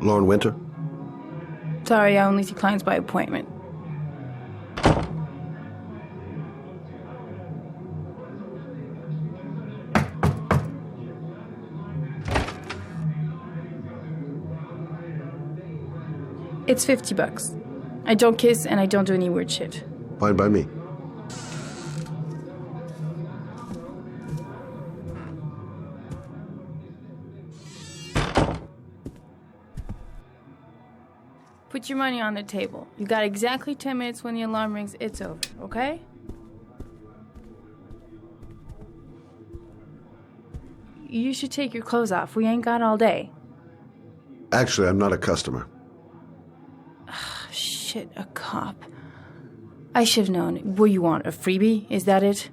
Lauren Winter? Sorry, I only see clients by appointment. It's $50. I don't kiss and I don't do any weird shit. Fine by me. Put your money on the table. You got exactly 10 minutes. When the alarm rings, it's over, okay? You should take your clothes off. We ain't got all day. Actually, I'm not a customer. Shit, a cop. I should have known. What do you want, a freebie? Is that it?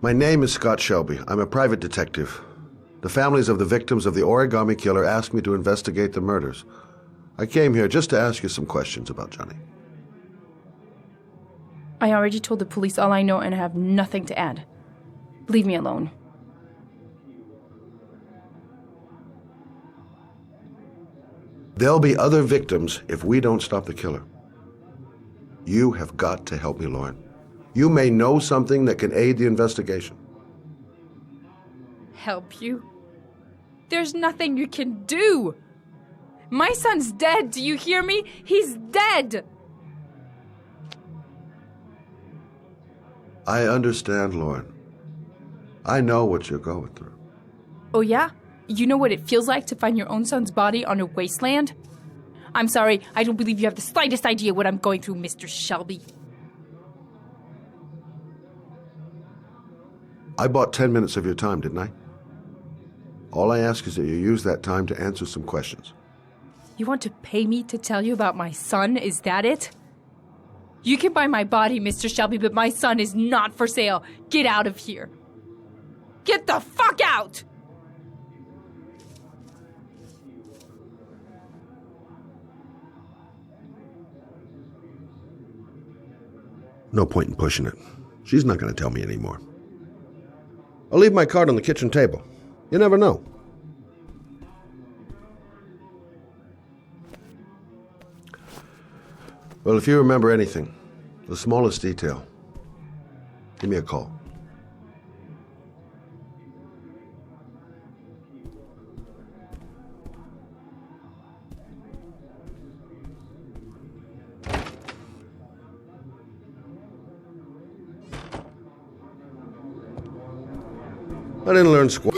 My name is Scott Shelby. I'm a private detective. The families of the victims of the origami killer asked me to investigate the murders. I came here just to ask you some questions about Johnny. I already told the police all I know and I have nothing to add. Leave me alone. There'll be other victims if we don't stop the killer. You have got to help me, Lauren. You may know something that can aid the investigation. Help you? There's nothing you can do. My son's dead. Do you hear me? He's dead. I understand, Lauren. I know what you're going through. Oh, yeah? You know what it feels like to find your own son's body on a wasteland? I'm sorry, I don't believe you have the slightest idea what I'm going through, Mr. Shelby. I bought 10 minutes of your time, didn't I? All I ask is that you use that time to answer some questions. You want to pay me to tell you about my son? Is that it? You can buy my body, Mr. Shelby, but my son is not for sale. Get out of here. Get the fuck out! No point in pushing it. She's not going to tell me anymore. I'll leave my card on the kitchen table. You never know. Well, if you remember anything, the smallest detail, give me a call. I didn't learn squat.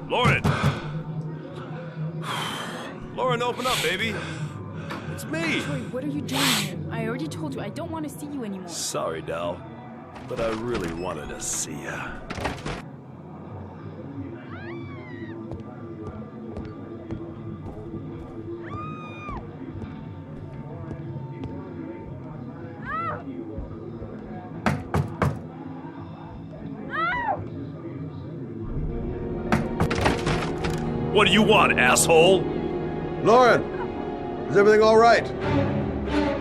Lauren! Lauren, open up, baby. It's me. Troy, what are you doing here? I already told you I don't want to see you anymore. Sorry, Dal, but I really wanted to see ya. What do you want, asshole? Lauren, is everything all right?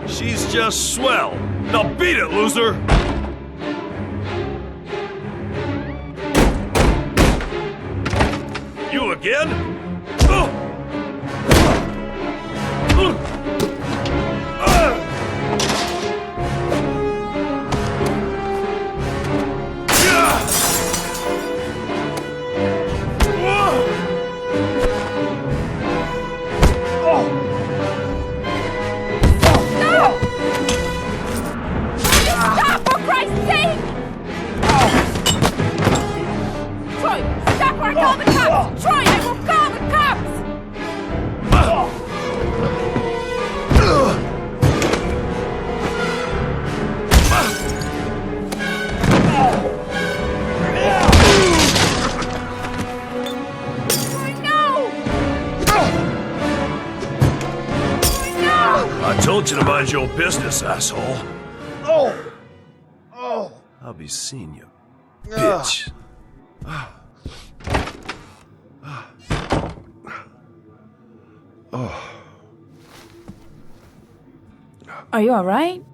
She's just swell. Now beat it, loser! You again? Troy, stop or I'll call the cops! Troy, I will call I told you to mind your business, asshole. Oh! Oh! I'll be seeing you, bitch. Are you alright?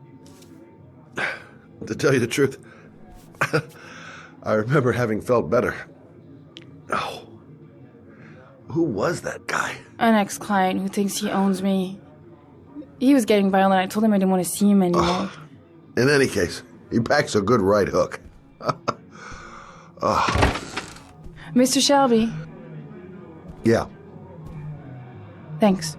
To tell you the truth, I remember having felt better. Oh. Who was that guy? An ex-client who thinks he owns me. He was getting violent. I told him I didn't want to see him anymore. In any case, he packs a good right hook. Mr. Shelby. Yeah. Thanks.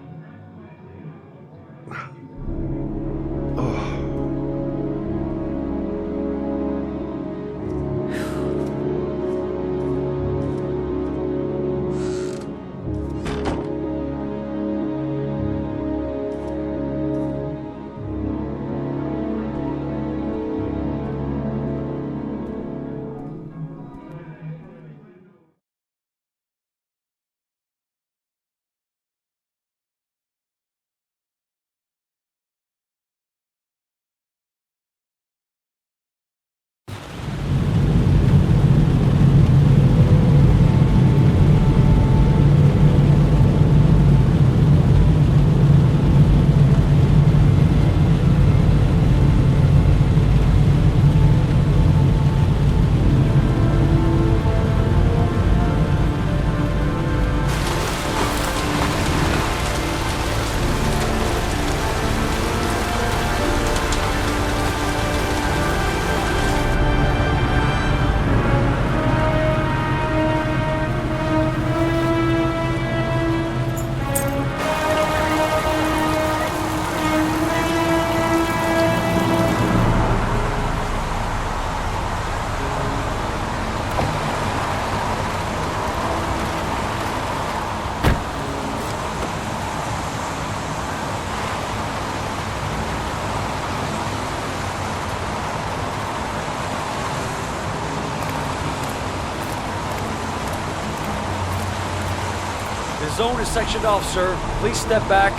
The zone is sectioned off, sir. Please step back.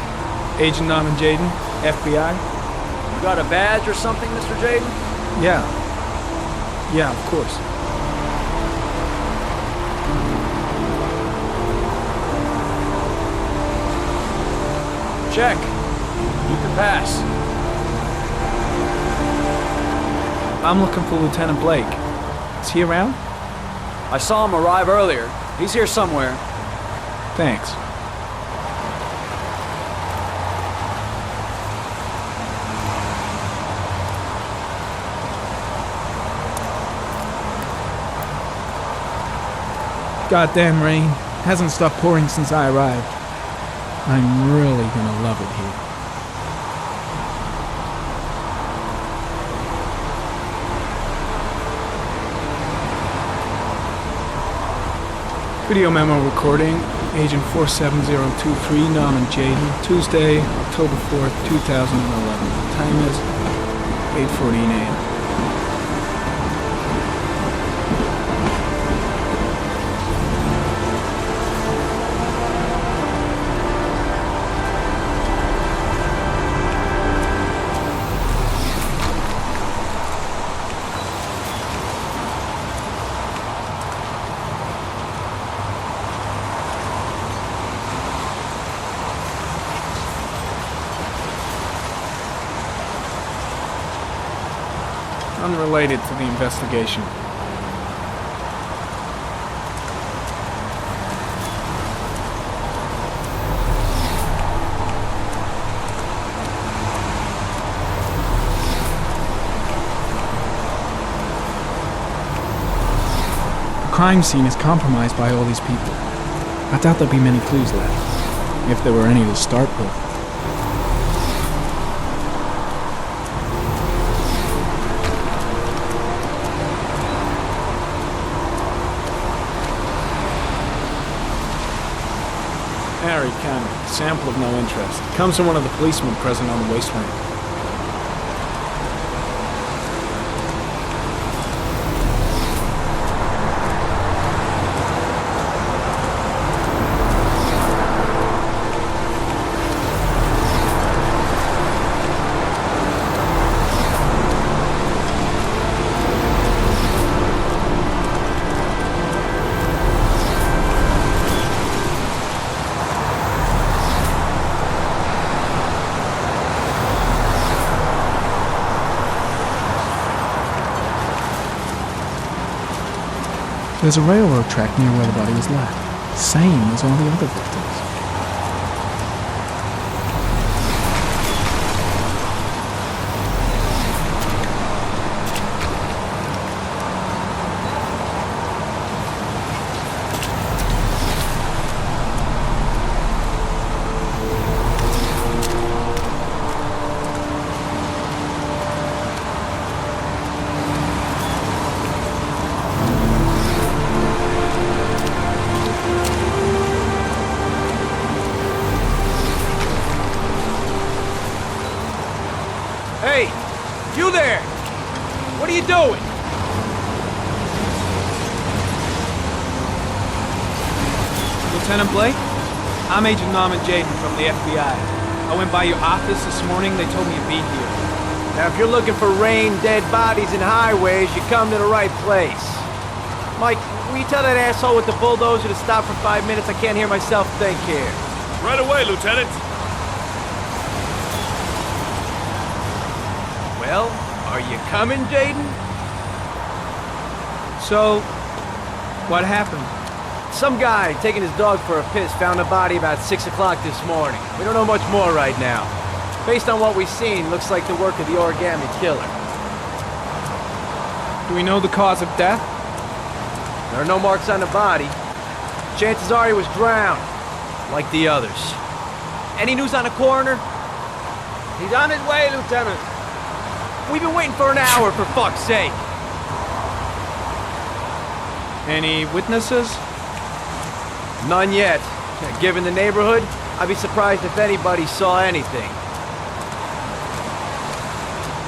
Agent Norman Jaden, FBI? You got a badge or something, Mr. Jaden? Yeah. Yeah, of course. Check. You can pass. I'm looking for Lieutenant Blake. Is he around? I saw him arrive earlier. He's here somewhere. Thanks. Goddamn rain. Hasn't stopped pouring since I arrived. I'm really gonna love it here. Video memo recording, Agent 47023, Norman Jaden, Tuesday, October 4th, 2011. Time is 8:14 a.m. Unrelated to the investigation. The crime scene is compromised by all these people. I doubt there'll be many clues left, if there were any to start with. Harry County, sample of no interest. Comes from one of the policemen present on the waste ramp. There's a railroad track near where the body was left, same as all the other victims. Hey, you there! What are you doing? Lieutenant Blake? I'm Agent Norman Jaden from the FBI. I went by your office this morning. They told me to be here. Now, if you're looking for rain, dead bodies, and highways, you come to the right place. Mike, will you tell that asshole with the bulldozer to stop for 5 minutes? I can't hear myself think here. Right away, Lieutenant. Well, are you coming, Jaden? So, what happened? Some guy taking his dog for a piss found a body about 6 o'clock this morning. We don't know much more right now. Based on what we've seen, looks like the work of the origami killer. Do we know the cause of death? There are no marks on the body. Chances are he was drowned, like the others. Any news on the coroner? He's on his way, Lieutenant. We've been waiting for an hour, for fuck's sake. Any witnesses? None yet. Given the neighborhood, I'd be surprised if anybody saw anything.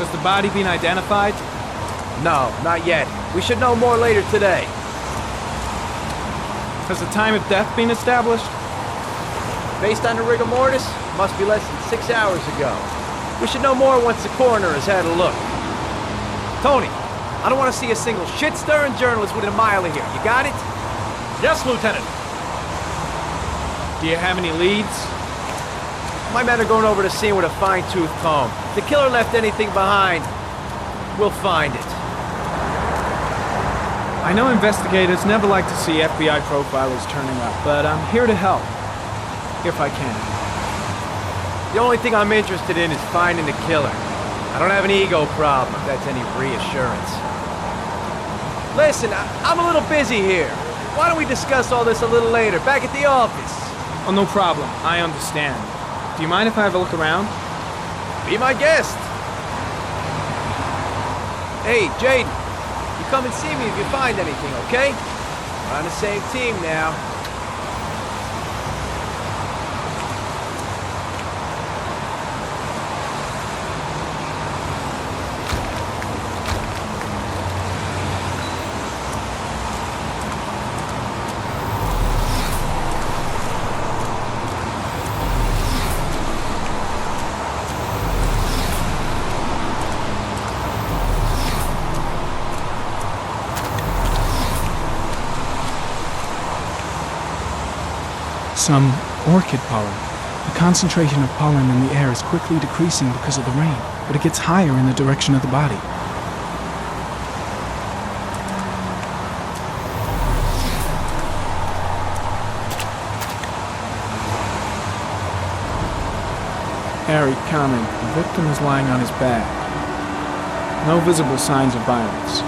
Has the body been identified? No, not yet. We should know more later today. Has the time of death been established? Based on the rigor mortis, must be less than 6 hours ago. We should know more once the coroner has had a look. Tony, I don't want to see a single shit-stirring journalist within a mile of here. You got it? Yes, Lieutenant. Do you have any leads? My men are going over the scene with a fine-tooth comb. If the killer left anything behind, we'll find it. I know investigators never like to see FBI profilers turning up, but I'm here to help, if I can. The only thing I'm interested in is finding the killer. I don't have an ego problem, if that's any reassurance. Listen, I'm a little busy here. Why don't we discuss all this a little later, back at the office? Oh, no problem. I understand. Do you mind if I have a look around? Be my guest. Hey, Jaden, you come and see me if you find anything, okay? We're on the same team now. Some orchid pollen. The concentration of pollen in the air is quickly decreasing because of the rain, but it gets higher in the direction of the body. Harry comment. The victim is lying on his back. No visible signs of violence.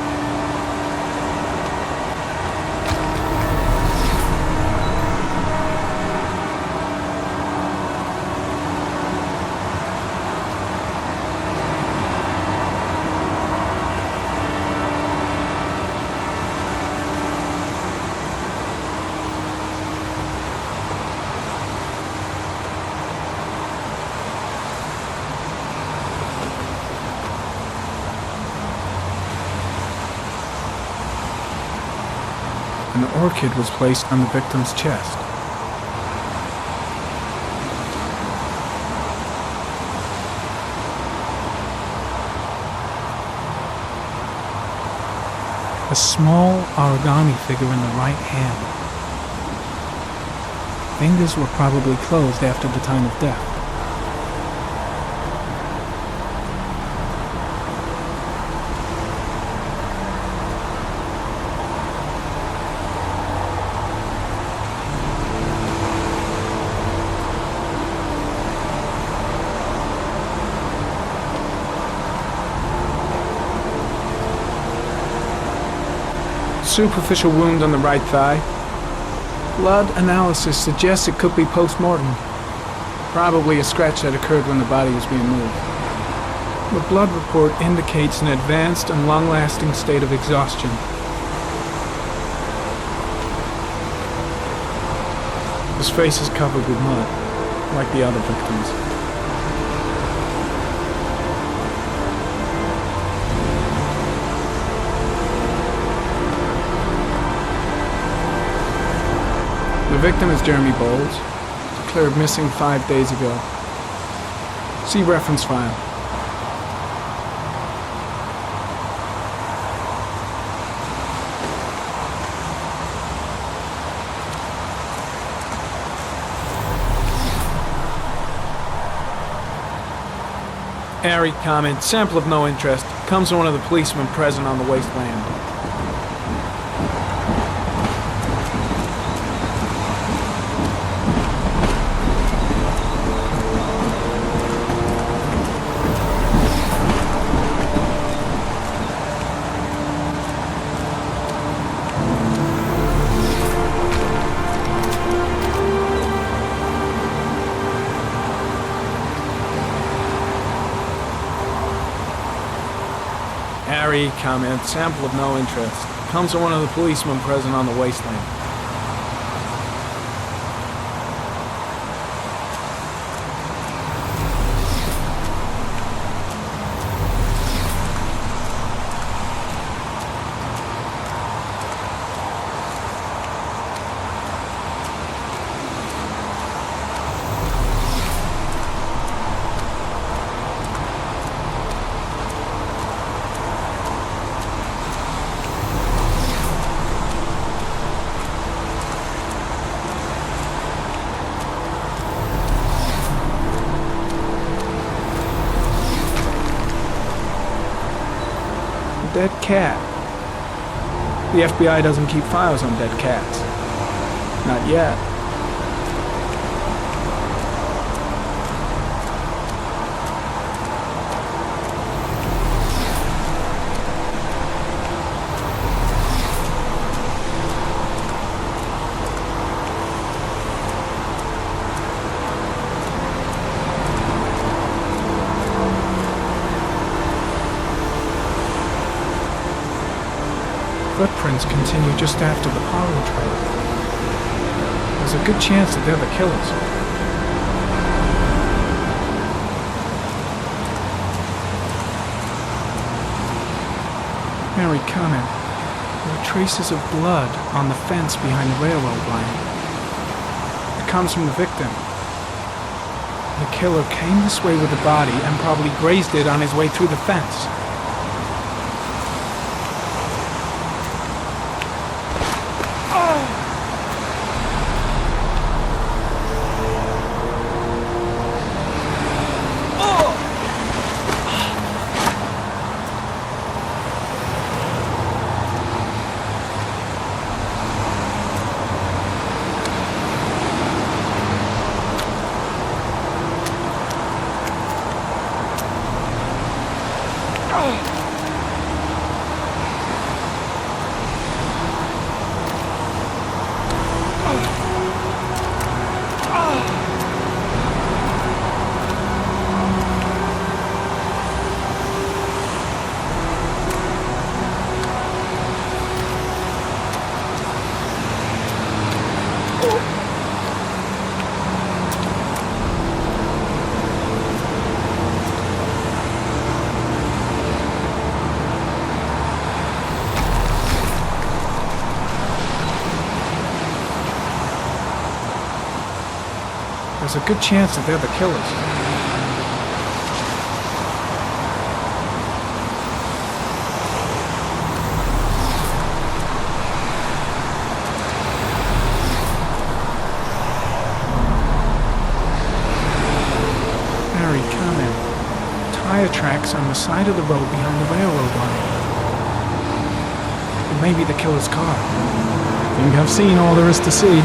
An orchid was placed on the victim's chest. A small origami figure in the right hand. Fingers were probably closed after the time of death. superficial wound on the right thigh. Blood analysis suggests it could be post-mortem. Probably a scratch that occurred when the body was being moved. The blood report indicates an advanced and long-lasting state of exhaustion. His face is covered with mud, like the other victims. The victim is Jeremy Bowles, declared missing 5 days ago. See reference file. Airy comment, sample of no interest, comes from one of the policemen present on the wasteland. Harry comment, sample of no interest. Comes from one of the policemen present on the wasteland. Dead cat. The FBI doesn't keep files on dead cats. Not yet. Footprints continue just after the pollen trail. There's a good chance that they're the killers. Mary comment. There are traces of blood on the fence behind the railroad line. It comes from the victim. The killer came this way with the body and probably grazed it on his way through the fence. There's a good chance that they're the killers. Harry, comment. Tire tracks on the side of the road behind the railroad line. It may be the killer's car. I think I've seen all there is to see.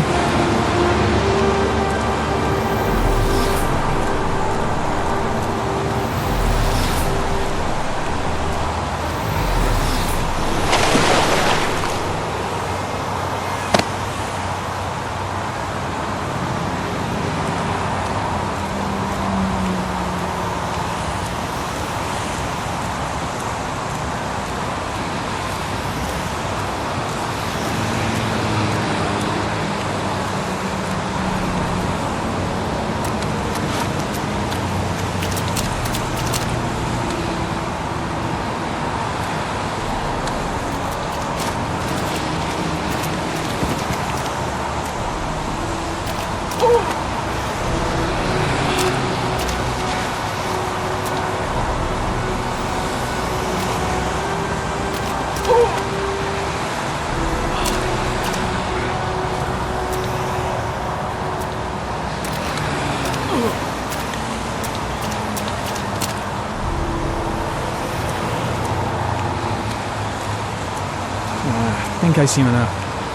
think I've seen enough.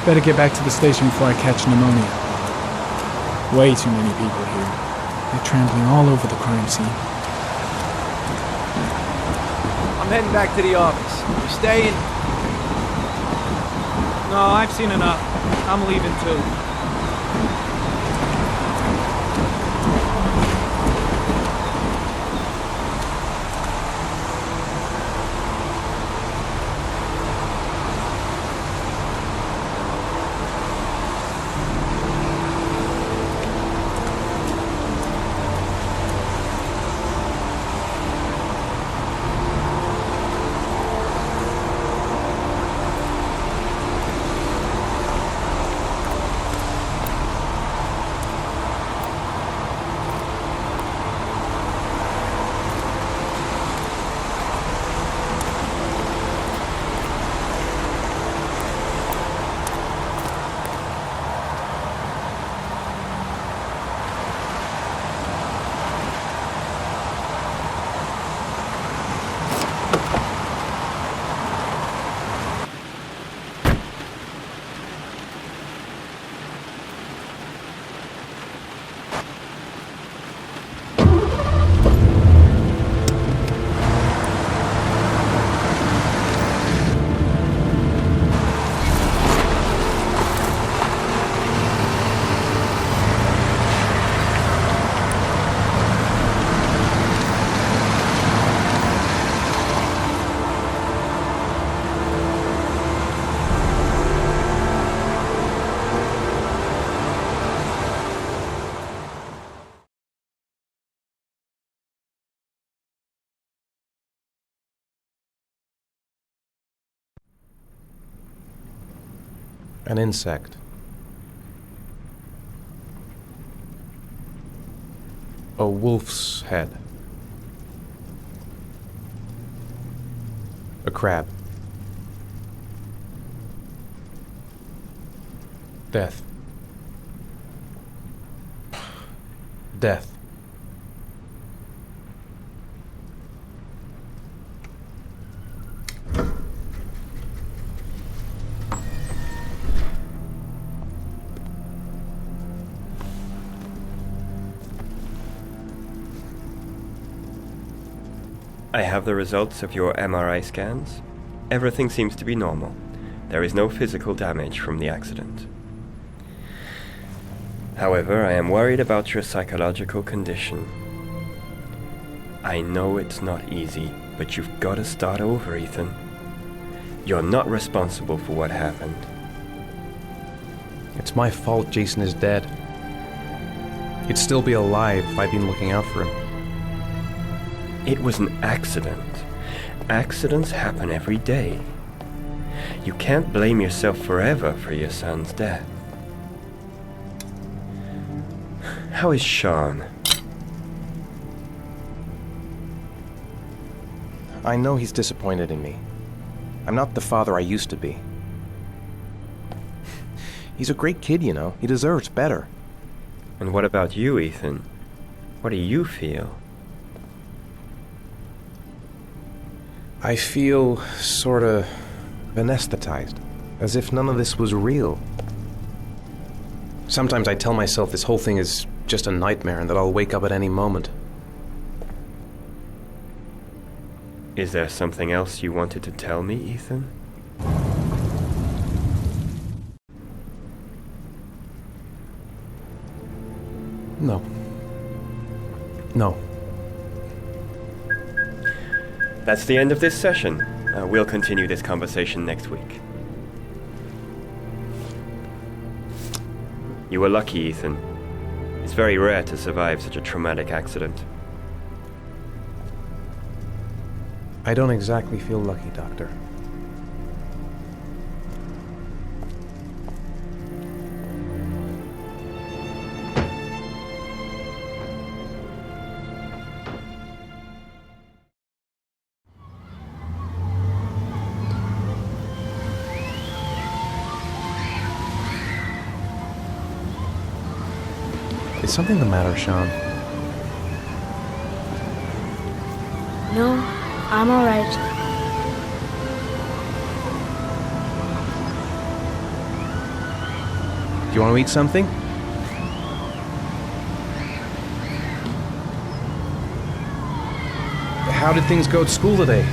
Better get back to the station before I catch pneumonia. Way too many people here. They're trampling all over the crime scene. I'm heading back to the office. You staying? No, I've seen enough. I'm leaving too. An insect. A wolf's head. A crab. Death. Death. I have the results of your MRI scans. Everything seems to be normal. There is no physical damage from the accident. However, I am worried about your psychological condition. I know it's not easy, but you've got to start over, Ethan. You're not responsible for what happened. It's my fault Jason is dead. He'd still be alive if I'd been looking out for him. It was an accident. Accidents happen every day. You can't blame yourself forever for your son's death. How is Sean? I know he's disappointed in me. I'm not the father I used to be. He's a great kid, you know. He deserves better. And what about you, Ethan? What do you feel? I feel sorta anesthetized, as if none of this was real. Sometimes I tell myself this whole thing is just a nightmare and that I'll wake up at any moment. Is there something else you wanted to tell me, Ethan? No. No. That's the end of this session. We'll continue this conversation next week. You were lucky, Ethan. It's very rare to survive such a traumatic accident. I don't exactly feel lucky, Doctor. Is something the matter, Sean? No, I'm alright. you want to eat something? How did things go at school today?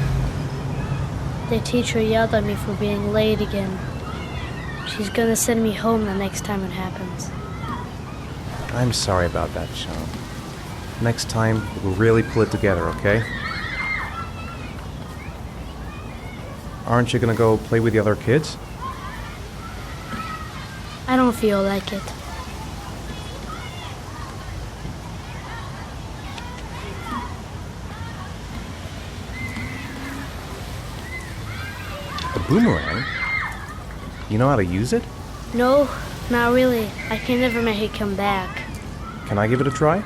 The teacher yelled at me for being late again. She's gonna send me home the next time it happens. I'm sorry about that, Sean. Next time, we'll really pull it together, okay? Aren't you gonna go play with the other kids? I don't feel like it. A boomerang? You know how to use it? No, not really. I can never make it come back. Can I give it a try?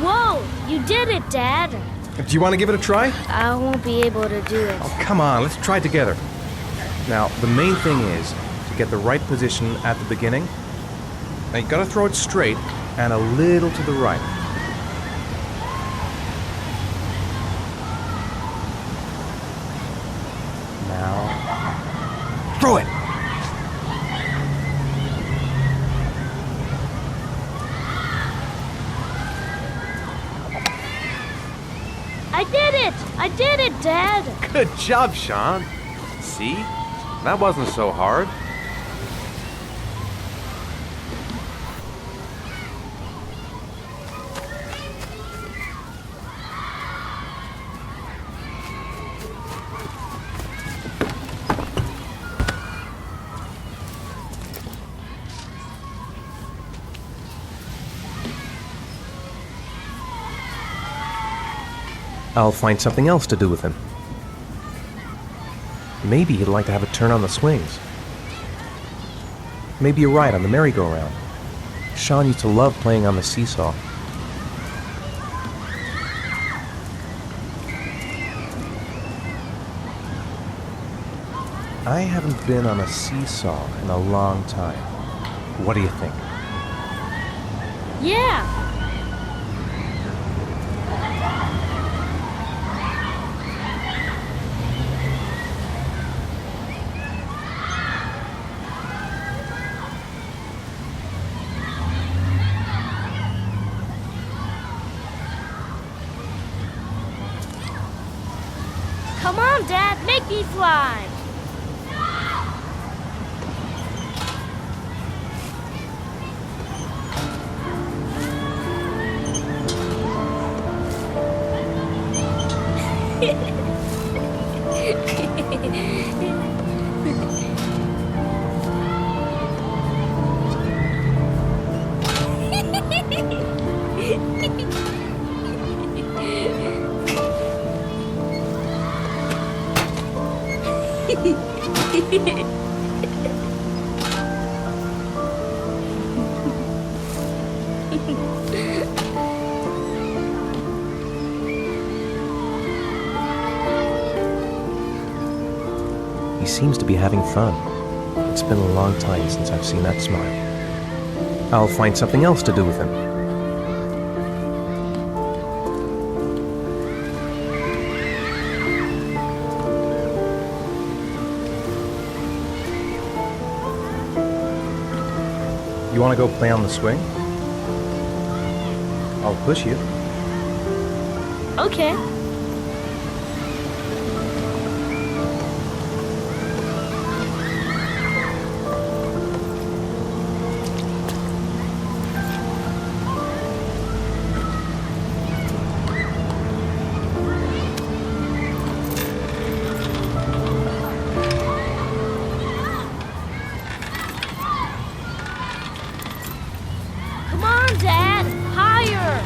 Whoa! You did it, Dad! Do you want to give it a try? I won't be able to do it. Oh, come on, let's try it together. Now, the main thing is to get the right position at the beginning. Now, you gotta throw it straight and a little to the right. Now, throw it! I did it! I did it, Dad! Good job, Sean. See? That wasn't so hard. I'll find something else to do with him. Maybe he'd like to have a turn on the swings. Maybe a ride on the merry-go-round. Sean used to love playing on the seesaw. I haven't been on a seesaw in a long time. What do you think? Yeah! Come on, Dad, make me fly! He seems to be having fun. It's been a long time since I've seen that smile. I'll find something else to do with him. You want to go play on the swing? I'll push you. Okay. Come on, Dad! Higher!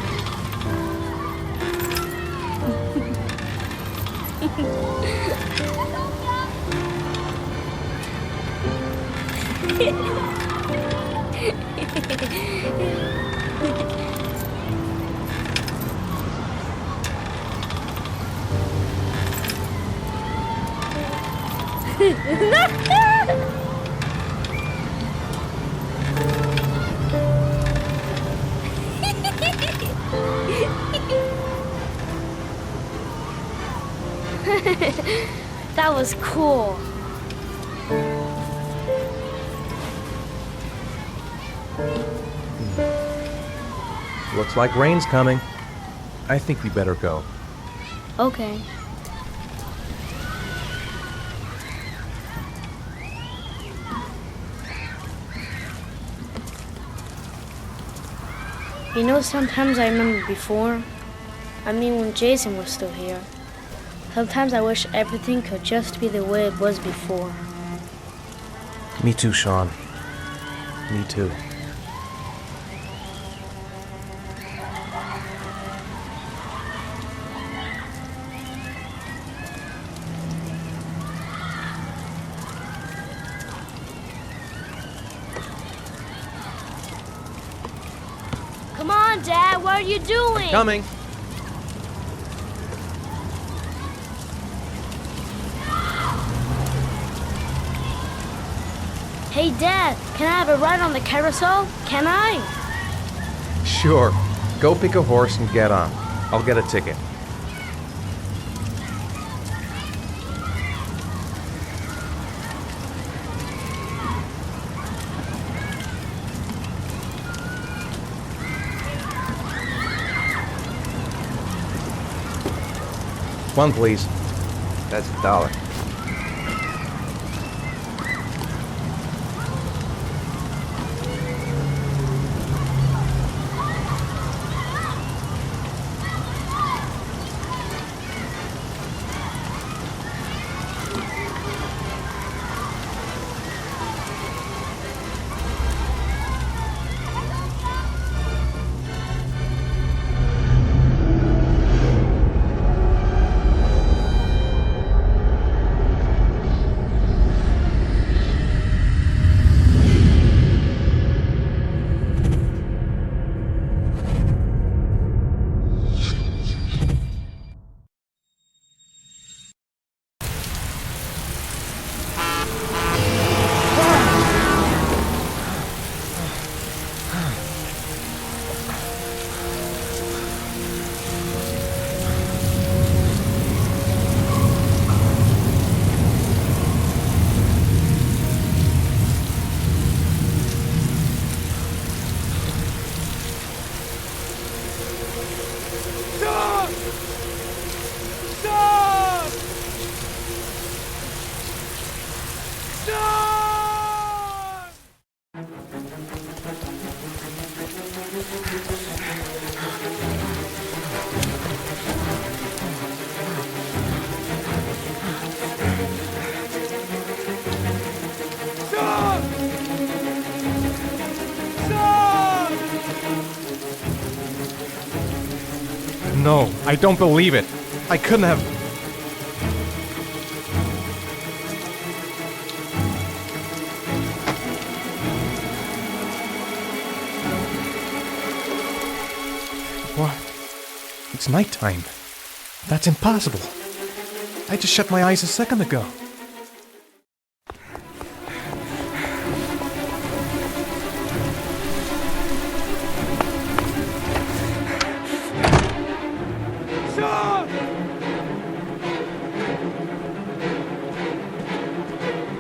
That was cool. Looks like rain's coming. I think we better go. Okay. You know, sometimes I remember before. I mean, when Jason was still here. Sometimes I wish everything could just be the way it was before. Me too, Sean. Me too. Come on, Dad, what are you doing? Coming. Hey, Dad, can I have a ride on the carousel? Can I? Sure. Go pick a horse and get on. I'll get a ticket. One, please. That's $1. No, I don't believe it. I couldn't have... What? It's nighttime. That's impossible. I just shut my eyes a second ago.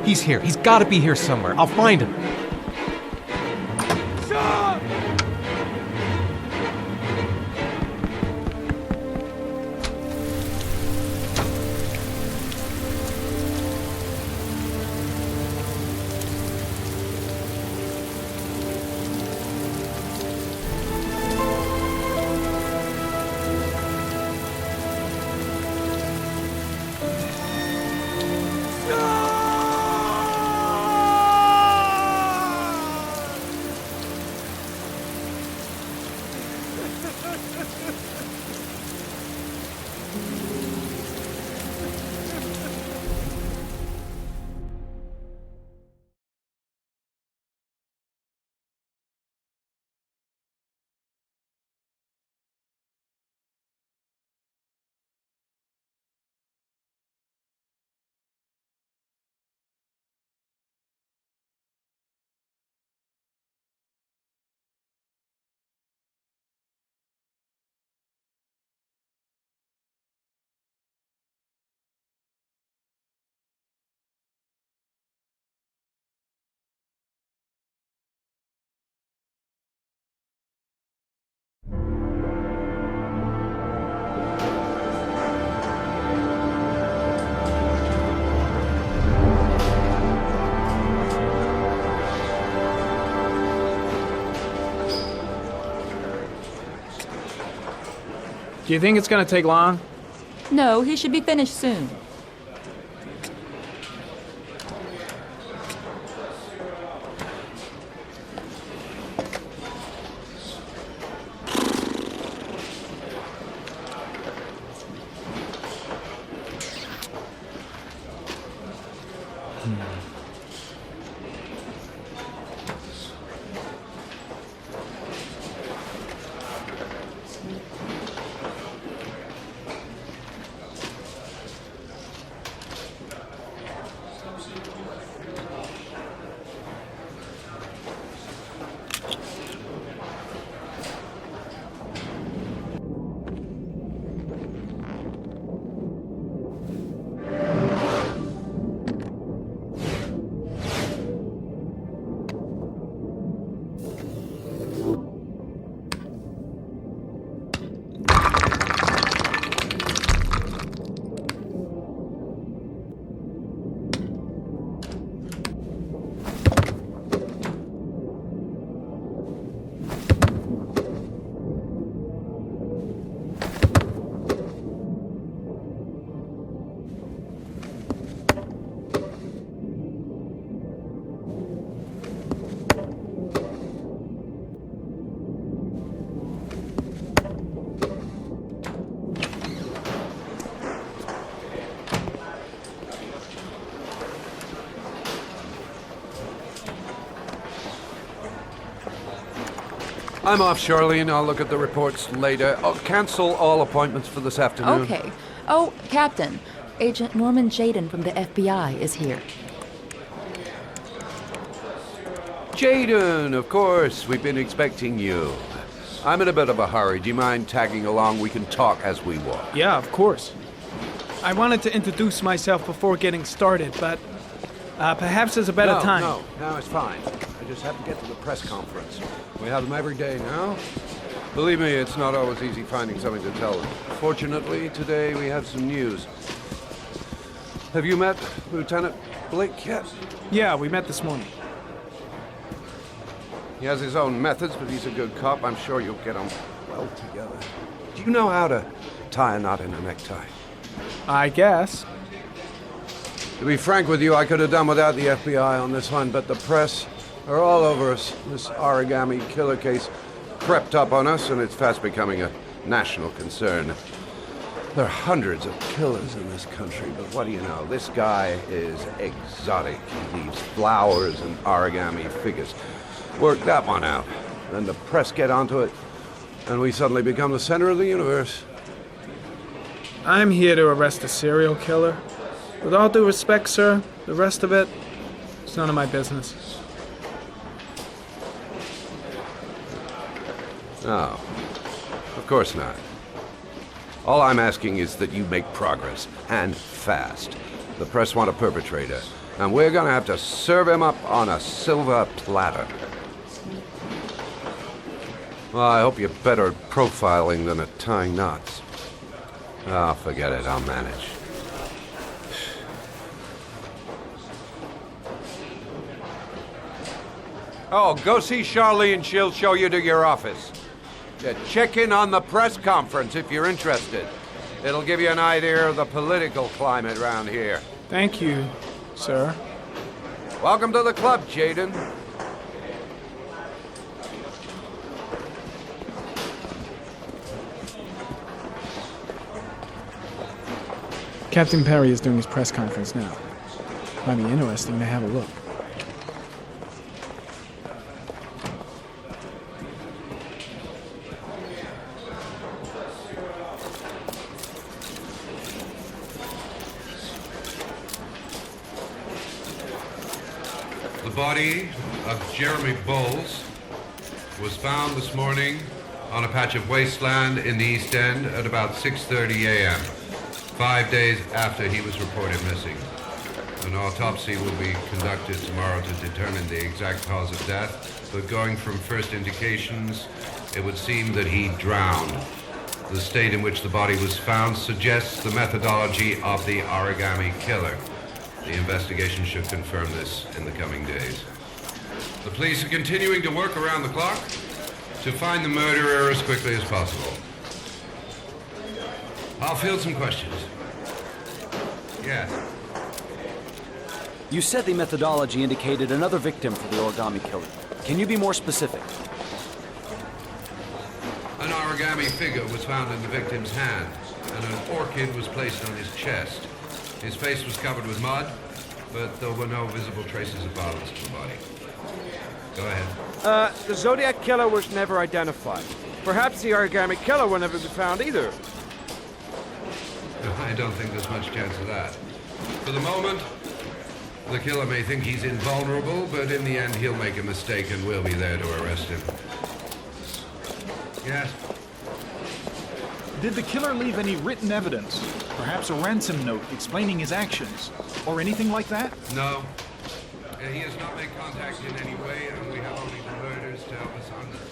He's here. He's got to be here somewhere. I'll find him. Do you think it's gonna take long? No, he should be finished soon. I'm off, Charlene. I'll look at the reports later. Oh, cancel all appointments for this afternoon. Okay. Oh, Captain, Agent Norman Jaden from the FBI is here. Jaden, of course. We've been expecting you. I'm in a bit of a hurry. Do you mind tagging along? We can talk as we walk. Yeah, of course. I wanted to introduce myself before getting started, but perhaps there's a better time. No, it's fine. I just have to get to the press conference. We have them every day now. Believe me, it's not always easy finding something to tell them. Fortunately, today we have some news. Have you met Lieutenant Blake yet? Yeah, we met this morning. He has his own methods, but he's a good cop. I'm sure you'll get on well together. Do you know how to tie a knot in a necktie? I guess. To be frank with you, I could have done without the FBI on this one, but the press are all over us. This origami killer case crept up on us, and it's fast becoming a national concern. There are hundreds of killers in this country, but what do you know? This guy is exotic. He leaves flowers and origami figures. Work that one out. Then the press get onto it, and we suddenly become the center of the universe. I'm here to arrest a serial killer. With all due respect, sir, the rest of it, it's none of my business. No, of course not. All I'm asking is that you make progress, and fast. The press want a perpetrator, and we're gonna have to serve him up on a silver platter. Well, I hope you're better at profiling than at tying knots. Oh, forget it, I'll manage. Oh, go see Charlene, she'll show you to your office. Check in on the press conference if you're interested. It'll give you an idea of the political climate around here. Thank you, sir. Welcome to the club, Jaden. Captain Perry is doing his press conference now. Might be interesting to have a look. The body of Jeremy Bowles was found this morning on a patch of wasteland in the East End at about 6:30 a.m., 5 days after he was reported missing. An autopsy will be conducted tomorrow to determine the exact cause of death, but going from first indications, it would seem that he drowned. The state in which the body was found suggests the methodology of the origami killer. The investigation should confirm this in the coming days. The police are continuing to work around the clock to find the murderer as quickly as possible. I'll field some questions. Yes. You said the methodology indicated another victim for the origami killer. Can you be more specific? An origami figure was found in the victim's hand, and an orchid was placed on his chest. His face was covered with mud, but there were no visible traces of violence to the body. Go ahead. The Zodiac killer was never identified. Perhaps the origami killer will never be found either. I don't think there's much chance of that. For the moment, the killer may think he's invulnerable, but in the end he'll make a mistake and we'll be there to arrest him. Yes? Did the killer leave any written evidence? Perhaps a ransom note explaining his actions? Or anything like that? No. He has not made contact in any way, and we have only the murders to help us understand.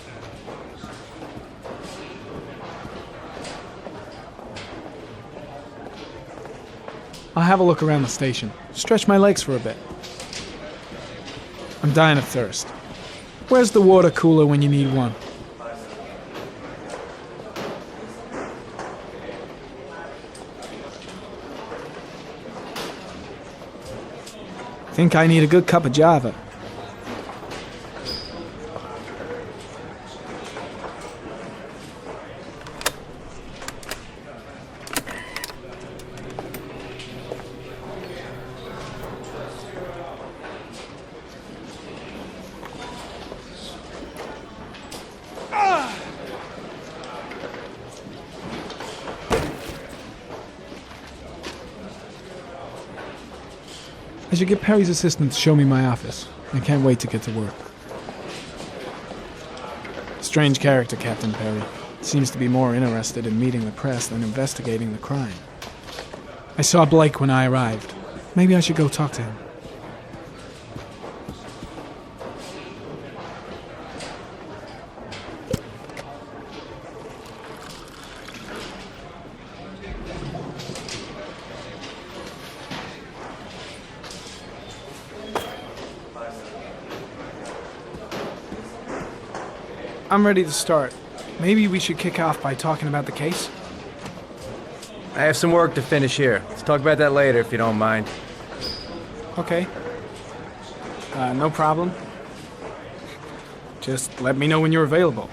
I'll have a look around the station. Stretch my legs for a bit. I'm dying of thirst. Where's the water cooler when you need one? Think I need a good cup of Java. I should get Perry's assistant to show me my office. I can't wait to get to work. Strange character, Captain Perry. Seems to be more interested in meeting the press than investigating the crime. I saw Blake when I arrived. Maybe I should go talk to him. I'm ready to start. Maybe we should kick off by talking about the case? I have some work to finish here. Let's talk about that later if you don't mind. Okay. No problem. Just let me know when you're available.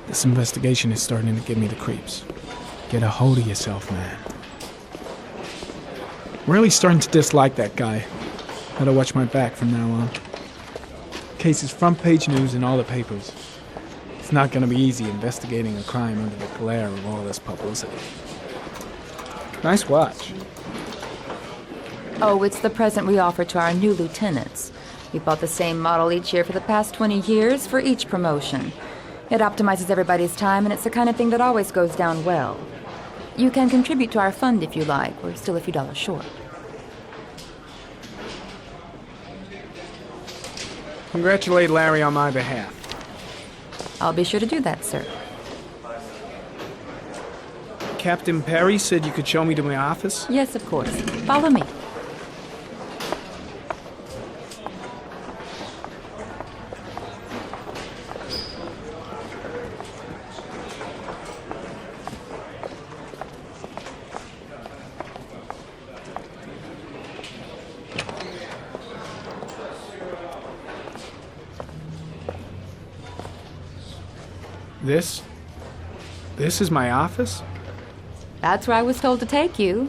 This investigation is starting to give me the creeps. Get a hold of yourself, man. I'm really starting to dislike that guy. Gotta watch my back from now on. Case is front page news in all the papers. It's not gonna be easy investigating a crime under the glare of all this publicity. Nice watch. Oh, it's the present we offer to our new lieutenants. We bought the same model each year for the past 20 years for each promotion. It optimizes everybody's time, and it's the kind of thing that always goes down well. You can contribute to our fund if you like. We're still a few dollars short. Congratulate Larry on my behalf. I'll be sure to do that, sir. Captain Perry said you could show me to my office? Yes, of course. Follow me. This is my office? That's where I was told to take you.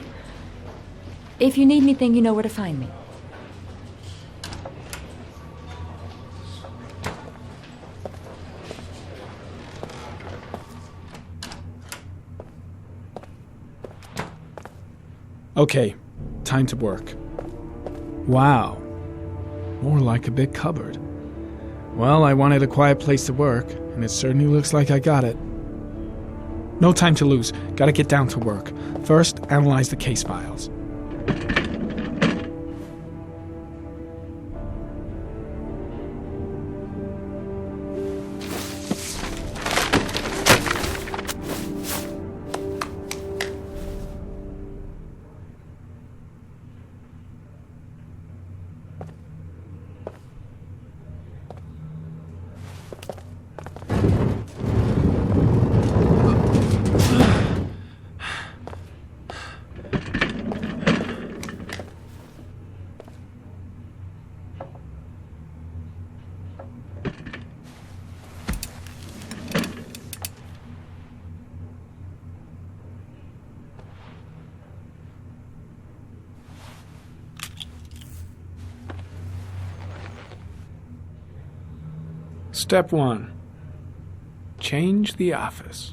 If you need anything, you know where to find me. Okay, time to work. Wow. More like a big cupboard. Well, I wanted a quiet place to work, and it certainly looks like I got it. No time to lose. Gotta get down to work. First, analyze the case files. Step 1. Change the office.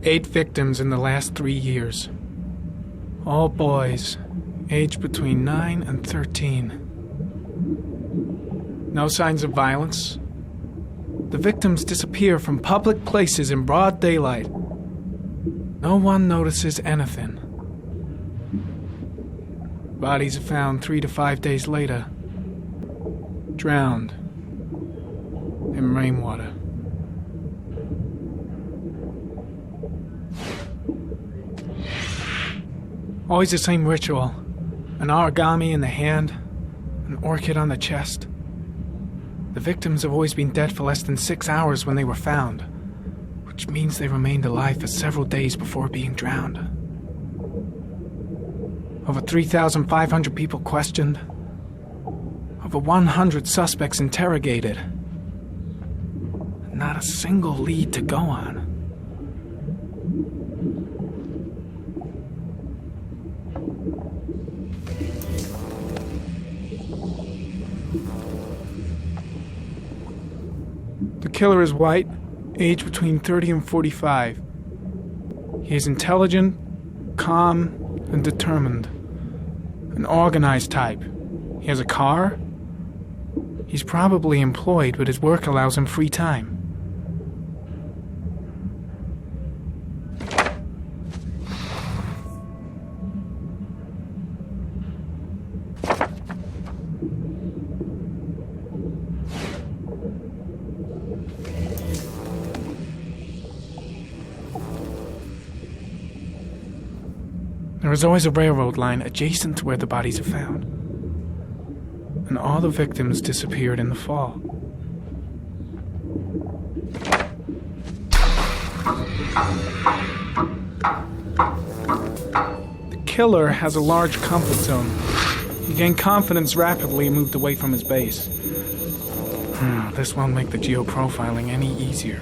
Eight victims in the last 3 years. All boys, aged between 9 and 13. No signs of violence. The victims disappear from public places in broad daylight. No one notices anything. Bodies are found 3 to 5 days later, drowned in rainwater. Always the same ritual. An origami in the hand, an orchid on the chest. The victims have always been dead for less than 6 hours when they were found, which means they remained alive for several days before being drowned. Over 3,500 people questioned. Over 100 suspects interrogated. Not a single lead to go on. The killer is white, aged between 30 and 45. He is intelligent, calm, and determined. An organized type. He has a car. He's probably employed, but his work allows him free time. There is always a railroad line adjacent to where the bodies are found. And all the victims disappeared in the fall. The killer has a large comfort zone. He gained confidence rapidly and moved away from his base. This won't make the geoprofiling any easier.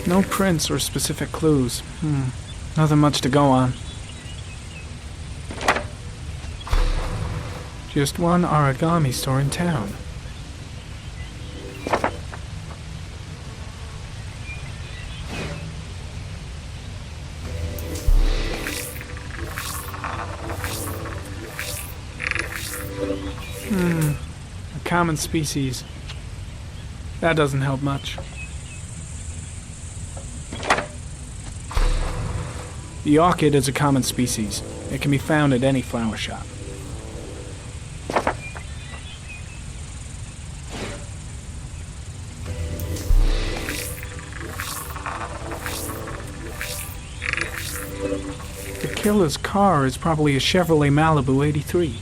No prints or specific clues. Nothing much to go on. Just one origami store in town. common species. That doesn't help much. The orchid is a common species. It can be found at any flower shop. The killer's car is probably a Chevrolet Malibu 83.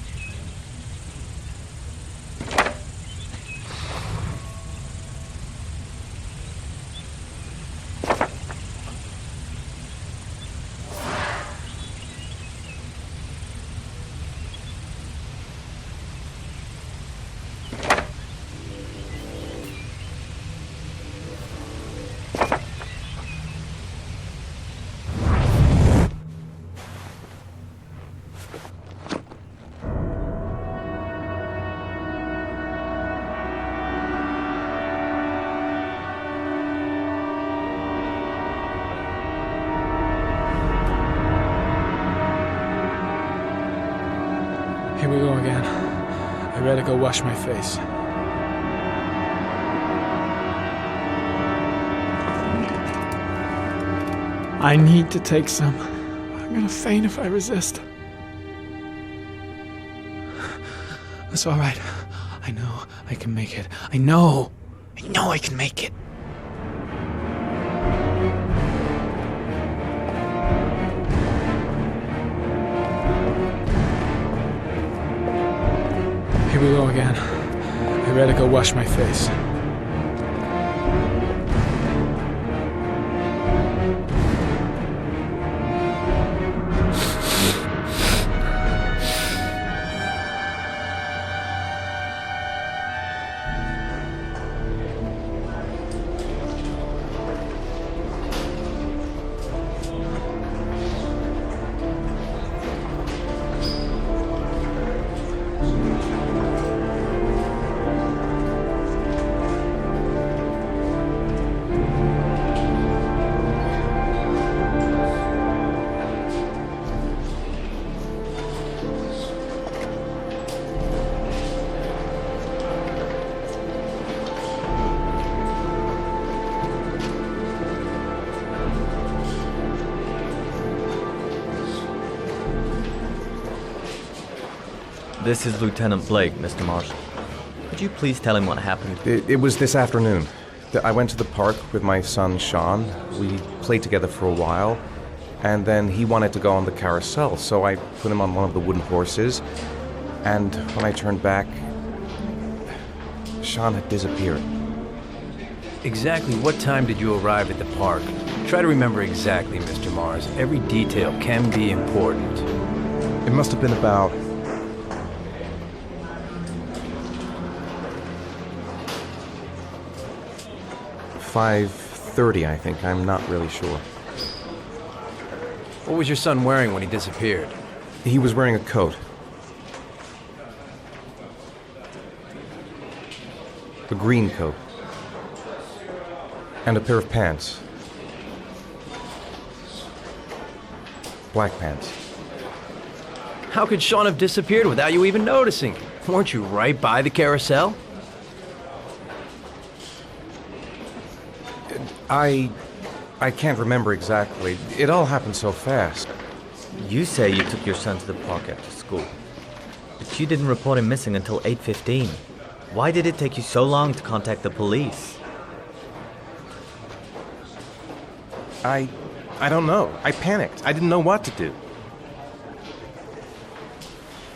Here we go again. I better go wash my face. I need to take some. I'm gonna faint if I resist. That's all right. I know I can make it. I know I can make it. Here we go again. I better go wash my face. This is Lieutenant Blake, Mr. Marshall. Could you please tell him what happened? It was this afternoon. I went to the park with my son, Sean. We played together for a while, and then he wanted to go on the carousel, so I put him on one of the wooden horses, and when I turned back, Sean had disappeared. Exactly what time did you arrive at the park? Try to remember exactly, Mr. Mars. Every detail can be important. It must have been about 5:30, I think. I'm not really sure. What was your son wearing when he disappeared? He was wearing a coat. A green coat. And a pair of pants. Black pants. How could Sean have disappeared without you even noticing? Weren't you right by the carousel? I can't remember exactly. It all happened so fast. You say you took your son to the park after school, but you didn't report him missing until 8:15. Why did it take you so long to contact the police? I don't know. I panicked. I didn't know what to do.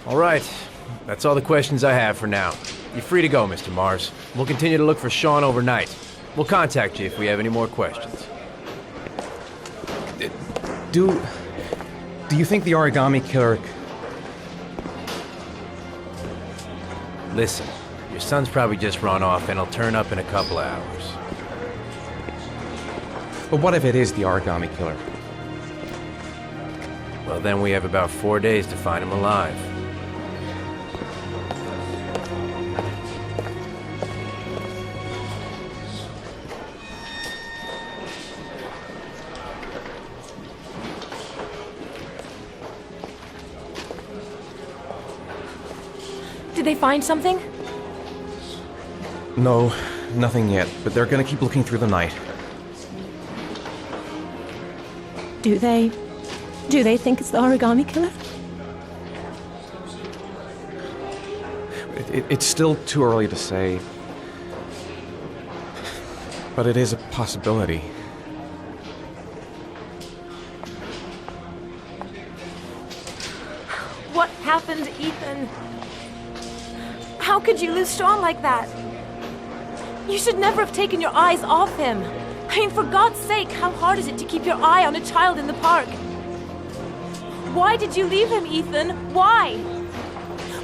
All right. That's all the questions I have for now. You're free to go, Mr. Mars. We'll continue to look for Sean overnight. We'll contact you if we have any more questions. Do you think the origami killer... Listen, your son's probably just run off and he'll turn up in a couple of hours. But what if it is the origami killer? Well, then we have about 4 days to find him alive. Did they find something? No, nothing yet, but they're gonna keep looking through the night. Do they think it's the origami killer? It's still too early to say, but it is a possibility. What happened, Ethan? How could you lose Sean like that? You should never have taken your eyes off him. I mean, for God's sake, how hard is it to keep your eye on a child in the park? Why did you leave him, Ethan? Why?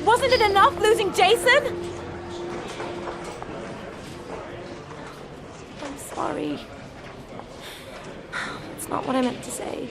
Wasn't it enough losing Jason? I'm sorry. It's not what I meant to say.